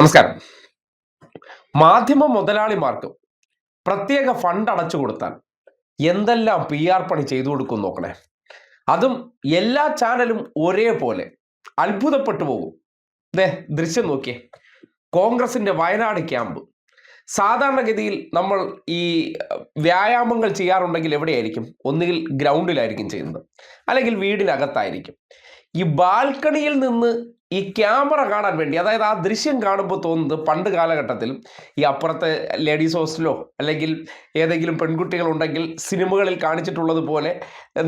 നമസ്കാരം. മാധ്യമ മുതലാളിമാർക്ക് പ്രത്യേക ഫണ്ട് അടച്ചു കൊടുത്താൽ എന്തെല്ലാം PR പണി ചെയ്തു കൊടുക്കും നോക്കണേ. അതും എല്ലാ ചാനലും ഒരേപോലെ. അത്ഭുതപ്പെട്ടു പോകും. ദൃശ്യം നോക്കിയേ. കോൺഗ്രസിന്റെ വയനാട് ക്യാമ്പ്. സാധാരണഗതിയിൽ നമ്മൾ ഈ വ്യായാമങ്ങൾ ചെയ്യാറുണ്ടെങ്കിൽ എവിടെയായിരിക്കും? ഒന്നുകിൽ ഗ്രൗണ്ടിലായിരിക്കും ചെയ്യുന്നത്, അല്ലെങ്കിൽ വീടിനകത്തായിരിക്കും. ഈ ബാൽക്കണിയിൽ നിന്ന് ഈ ക്യാമറ കാണാൻ വേണ്ടി, അതായത് ആ ദൃശ്യം കാണുമ്പോൾ തോന്നുന്നത് പണ്ട് കാലഘട്ടത്തിൽ ഈ അപ്പുറത്തെ ലേഡീസ് ഹോസ്റ്റലോ അല്ലെങ്കിൽ ഏതെങ്കിലും പെൺകുട്ടികളുണ്ടെങ്കിൽ സിനിമകളിൽ കാണിച്ചിട്ടുള്ളത് പോലെ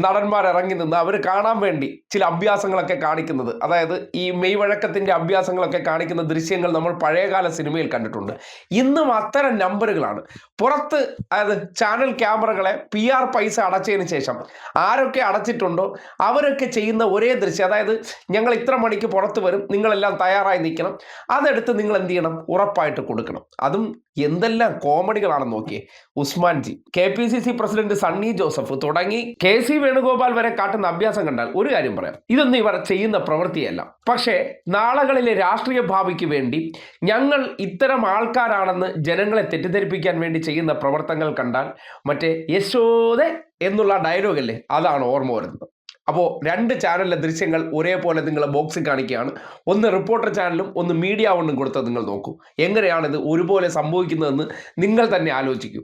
നടന്മാർ ഇറങ്ങി നിന്ന് അവർ കാണാൻ വേണ്ടി ചില അഭ്യാസങ്ങളൊക്കെ കാണിക്കുന്നത്, അതായത് ഈ മെയ് വഴക്കത്തിൻ്റെ അഭ്യാസങ്ങളൊക്കെ കാണിക്കുന്ന ദൃശ്യങ്ങൾ നമ്മൾ പഴയകാല സിനിമയിൽ കണ്ടിട്ടുണ്ട്. ഇന്നും അത്തരം നമ്പറുകളാണ് പുറത്ത്. അതായത് ചാനൽ ക്യാമറകളെ PR പൈസ അടച്ചതിന് ശേഷം ആരൊക്കെ അടച്ചിട്ടുണ്ടോ അവരൊക്കെ ചെയ്യുന്ന ഒരേ ദൃശ്യം, അതായത് ഞങ്ങൾ ഇത്ര മണിക്ക് പുറത്ത് വരും, നിങ്ങളെല്ലാം തയ്യാറായി നിൽക്കണം, അതെടുത്ത് നിങ്ങൾ എന്ത് ചെയ്യണം? ഉറപ്പായിട്ട് കൊടുക്കണം. അതും എന്തെല്ലാം കോമഡികളാണെന്ന് നോക്കിയേ. Usman G, KPCC president Sunny Joseph തുടങ്ങി KC വേണുഗോപാൽ വരെ കാട്ടുന്ന അഭ്യാസം കണ്ടാൽ ഒരു കാര്യം പറയാം, ഇതൊന്നും ഇവർ ചെയ്യുന്ന പ്രവൃത്തിയല്ല. പക്ഷേ നാളുകളിലെ രാഷ്ട്രീയ ഭാവിക്ക് വേണ്ടി ഞങ്ങൾ ഇത്തരം ആൾക്കാരാണെന്ന് ജനങ്ങളെ തെറ്റിദ്ധരിപ്പിക്കാൻ വേണ്ടി ചെയ്യുന്ന പ്രവർത്തനങ്ങൾ കണ്ടാൽ മറ്റേ യശോദേ എന്നുള്ള ഡയലോഗല്ലേ, അതാണ് ഓർമ്മ വരുന്നത്. അപ്പോൾ രണ്ട് ചാനലിലെ ദൃശ്യങ്ങൾ ഒരേപോലെ നിങ്ങൾ ബോക്സിൽ കാണിക്കുകയാണ്. ഒന്ന് റിപ്പോർട്ടർ ചാനലും ഒന്ന് മീഡിയ വണ്ണും കൊടുത്തത് നിങ്ങൾ നോക്കൂ. എങ്ങനെയാണിത് ഒരുപോലെ സംഭവിക്കുന്നതെന്ന് നിങ്ങൾ തന്നെ ആലോചിക്കൂ.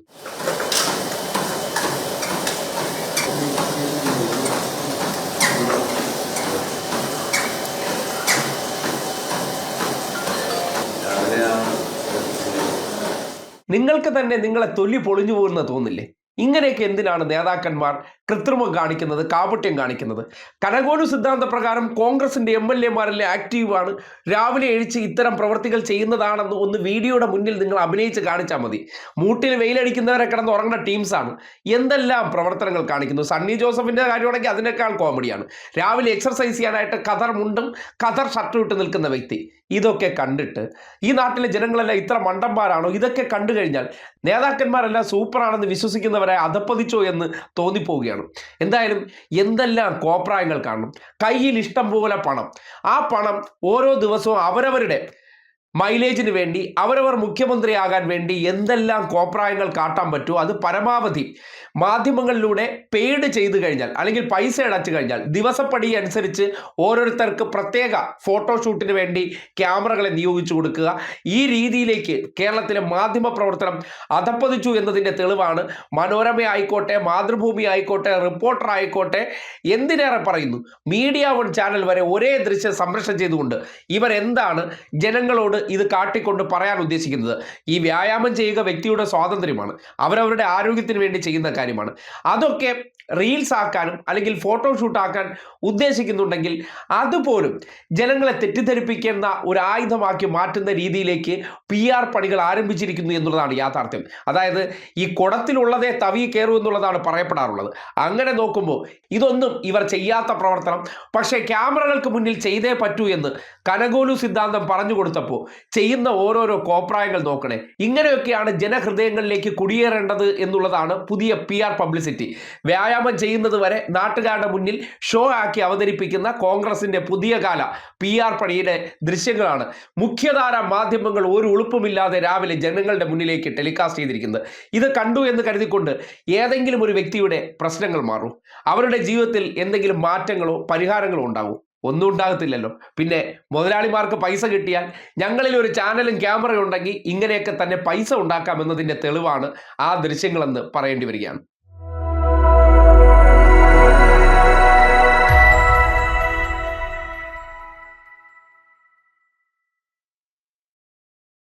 നിങ്ങൾക്ക് തന്നെ നിങ്ങളെ തൊലി പൊളിഞ്ഞു പോകുന്ന തോന്നില്ലേ? ഇങ്ങനെയൊക്കെ എന്തിനാണ് നേതാക്കന്മാർ കൃത്രിമം കാണിക്കുന്നത്, കാപട്യം കാണിക്കുന്നത്? കനകോലു സിദ്ധാന്ത പ്രകാരം കോൺഗ്രസിന്റെ MLA-മാരെല്ലാം ആക്റ്റീവാണ്, രാവിലെ എഴിച്ച് ഇത്തരം പ്രവർത്തികൾ ചെയ്യുന്നതാണെന്ന് ഒന്ന് വീഡിയോയുടെ മുന്നിൽ നിങ്ങൾ അഭിനയിച്ച് കാണിച്ചാൽ മതി. മൂട്ടിൽ വെയിലടിക്കുന്നവരെ കിടന്ന് ഉറങ്ങുന്ന ടീംസാണ്. എന്തെല്ലാം പ്രവർത്തനങ്ങൾ കാണിക്കുന്നു. സണ്ണി ജോസഫിന്റെ കാര്യമാണെങ്കിൽ അതിനേക്കാൾ കോമഡിയാണ്. രാവിലെ എക്സർസൈസ് ചെയ്യാനായിട്ട് ഖദർ മുണ്ടും ഖദർ ഷർട്ടും ഇട്ട് നിൽക്കുന്ന വ്യക്തി. ഇതൊക്കെ കണ്ടിട്ട് ഈ നാട്ടിലെ ജനങ്ങളെല്ലാം ഇത്ര മണ്ടന്മാരാണോ? ഇതൊക്കെ കണ്ടു കഴിഞ്ഞാൽ നേതാക്കന്മാരെല്ലാം സൂപ്പറാണെന്ന് വിശ്വസിക്കുന്നവരെ അധപ്പതിച്ചോ എന്ന് തോന്നിപ്പോവുകയാണ്. എന്തായാലും എന്തെല്ലാം കോപ്രായങ്ങൾ കാണണം. കയ്യിൽ ഇഷ്ടം പോലെ പണം. ആ പണം ഓരോ ദിവസവും അവരവരുടെ മൈലേജിന് വേണ്ടി, അവരവർ മുഖ്യമന്ത്രിയാകാൻ വേണ്ടി എന്തെല്ലാം കോപ്രായങ്ങൾ കാട്ടാൻ പറ്റുമോ അത് പരമാവധി മാധ്യമങ്ങളിലൂടെ പെയ്ഡ് ചെയ്തു കഴിഞ്ഞാൽ, അല്ലെങ്കിൽ പൈസ അടച്ചു കഴിഞ്ഞാൽ ദിവസപ്പടി അനുസരിച്ച് ഓരോരുത്തർക്ക് പ്രത്യേക ഫോട്ടോഷൂട്ടിന് വേണ്ടി ക്യാമറകളെ നിയോഗിച്ചു കൊടുക്കുക. ഈ രീതിയിലേക്ക് കേരളത്തിലെ മാധ്യമ പ്രവർത്തനം അധപ്പതിച്ചു എന്നതിൻ്റെ തെളിവാണ് മനോരമ ആയിക്കോട്ടെ, മാതൃഭൂമി ആയിക്കോട്ടെ, റിപ്പോർട്ടർ ആയിക്കോട്ടെ, എന്തിനേറെ പറയുന്നു മീഡിയ വൺ ചാനൽ വരെ ഒരേ ദൃശ്യം സംപ്രേഷണം ചെയ്തുകൊണ്ട് ഇവരെന്താണ് ജനങ്ങളോട് ഇത് കാട്ടിക്കൊണ്ട് പറയാൻ ഉദ്ദേശിക്കുന്നത്? ഈ വ്യായാമം ചെയ്യുക വ്യക്തിയുടെ സ്വാതന്ത്ര്യമാണ്, അവരവരുടെ ആരോഗ്യത്തിന് വേണ്ടി ചെയ്യുന്ന കാര്യമാണ്. അതൊക്കെ റീൽസ് ആക്കാനും അല്ലെങ്കിൽ ഫോട്ടോഷൂട്ട് ആക്കാൻ ഉദ്ദേശിക്കുന്നുണ്ടെങ്കിൽ അതുപോലും ജനങ്ങളെ തെറ്റിദ്ധരിപ്പിക്കുന്ന ഒരു ആയുധമാക്കി മാറ്റുന്ന രീതിയിലേക്ക് PR പണികൾ ആരംഭിച്ചിരിക്കുന്നു എന്നുള്ളതാണ് യാഥാർത്ഥ്യം. അതായത് ഈ കുടത്തിലുള്ളതേ തവി കയറൂ എന്നുള്ളതാണ് പറയപ്പെടാറുള്ളത്. അങ്ങനെ നോക്കുമ്പോൾ ഇതൊന്നും ഇവർ ചെയ്യാത്ത പ്രവർത്തനം, പക്ഷേ ക്യാമറകൾക്ക് മുന്നിൽ ചെയ്തേ പറ്റൂ എന്ന് കനകോലു സിദ്ധാന്തം പറഞ്ഞു കൊടുത്തപ്പോൾ ചെയ്യുന്ന ഓരോരോ കോപ്രായങ്ങൾ നോക്കണേ. ഇങ്ങനെയൊക്കെയാണ് ജനഹൃദയങ്ങളിലേക്ക് കുടിയേറേണ്ടത് എന്നുള്ളതാണ് പുതിയ PR പബ്ലിസിറ്റി. വ്യായാമം ചെയ്യുന്നത് വരെ നാട്ടുകാരുടെ മുന്നിൽ ഷോ ആക്കി അവതരിപ്പിക്കുന്ന കോൺഗ്രസിന്റെ പുതിയ കാല PR പണിയുടെ ദൃശ്യങ്ങളാണ് മുഖ്യധാര മാധ്യമങ്ങൾ ഒരു ഉളുപ്പുമില്ലാതെ രാവിലെ ജനങ്ങളുടെ മുന്നിലേക്ക് ടെലികാസ്റ്റ് ചെയ്തിരിക്കുന്നത്. ഇത് കണ്ടു എന്ന് കരുതിക്കൊണ്ട് ഏതെങ്കിലും ഒരു വ്യക്തിയുടെ പ്രശ്നങ്ങൾ മാറും, അവരുടെ ജീവിതത്തിൽ എന്തെങ്കിലും മാറ്റങ്ങളോ പരിഹാരങ്ങളോ ഉണ്ടാവും? ഒന്നും ഉണ്ടാകത്തില്ലല്ലോ. പിന്നെ മുതലാളിമാർക്ക് പൈസ കിട്ടിയാൽ ഞങ്ങളിൽ ഒരു ചാനലും ക്യാമറയും ഉണ്ടെങ്കിൽ ഇങ്ങനെയൊക്കെ തന്നെ പൈസ ഉണ്ടാക്കാമെന്നതിൻ്റെ തെളിവാണ് ആ ദൃശ്യങ്ങളെന്ന് പറയേണ്ടി വരികയാണ്.